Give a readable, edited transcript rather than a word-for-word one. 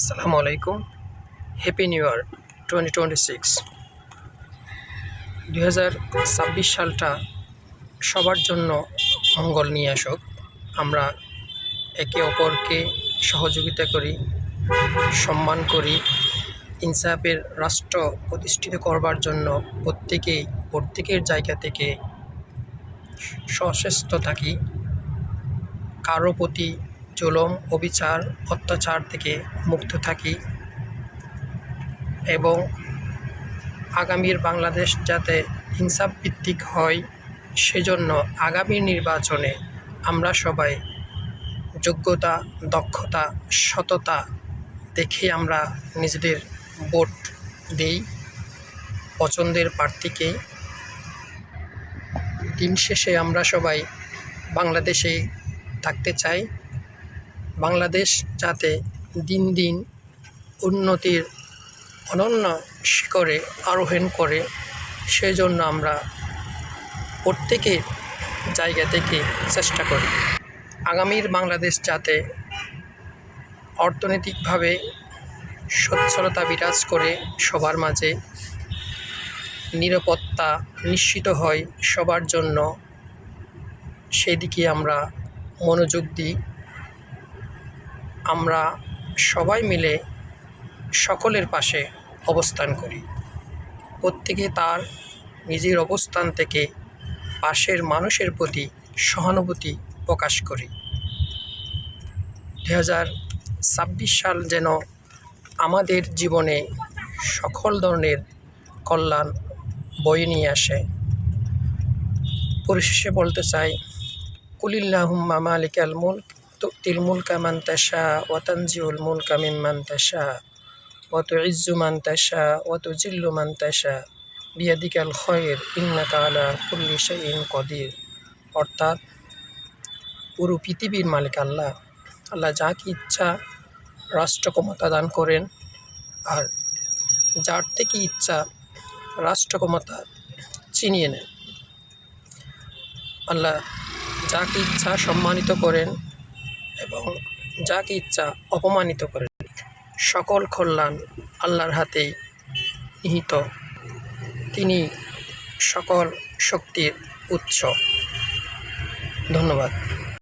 আসসালামু আলাইকুম। Happy new year 2026। 2026 সালটা সবার জন্য মঙ্গল নিয়ে আসুক। আমরা একে অপরকে সহযোগিতা করি, সম্মান করি, ইনসাফের রাষ্ট্র প্রতিষ্ঠিত করবার জন্য প্রত্যেকের জায়গা থেকে সচেষ্ট থাকি। কারো প্রতি জুলুম, অবিচার, অত্যাচার থেকে মুক্ত থাকি এবং আগামীর বাংলাদেশ যাতে ইনসাফ ভিত্তিক হয় সেজন্য আগামী নির্বাচনে আমরা সবাই যোগ্যতা, দক্ষতা, সততা দেখে আমরা নিজেদের ভোট দিই পছন্দের প্রার্থীকে। দিন শেষে আমরা সবাই বাংলাদেশে থাকতে চাই। বাংলাদেশ যাতে দিন দিন উন্নতির অনন্য শিখরে আরোহণ করে সেজন্য আমরা প্রত্যেকের জায়গা থেকে চেষ্টা করি। আগামীর বাংলাদেশ যাতে অর্থনৈতিকভাবে সচ্ছলতা বিরাজ করে, সবার মাঝে নিরাপত্তা নিশ্চিত হয় সবার জন্য, সেদিকে আমরা মনোযোগ দিই। আমরা সবাই মিলে সকলের পাশে অবস্থান করি। প্রত্যেকে তার নিজের অবস্থান থেকে পাশের মানুষের প্রতি সহানুভূতি প্রকাশ করি। 2026 সাল যেন আমাদের জীবনে সকল ধরনের কল্যাণ বয়ে নিয়ে আসে। পরিশেষে বলতে চাই, কুলিল্লাহুম্মা মালিকাল মুলক তুতিল মুলকা মান তাশা ওয়া তানজিউল মুলকা মিম্মান তাশা ওয়া তুইজ্জু মান তাশা ওয়া তুজিল্লু মান তাশা বিয়াদিকাল খায়র ইন্নাকা আলা কুল্লি শাইইন কদির। অর্থাৎ পুরো পৃথিবীর মালিক আল্লাহ। আল্লাহ যাকে ইচ্ছা রাষ্ট্র ক্ষমতা দান করেন, আর যার থেকে ইচ্ছা রাষ্ট্র ক্ষমতা ছিনিয়ে নেন। আল্লাহ যাকে ইচ্ছা সম্মানিত করেন এবং যাকে ইচ্ছা অপমানিত করেন। সকল কল্যাণ আল্লাহর হাতেই নিহিত। তিনি সকল শক্তির উৎস। ধন্যবাদ।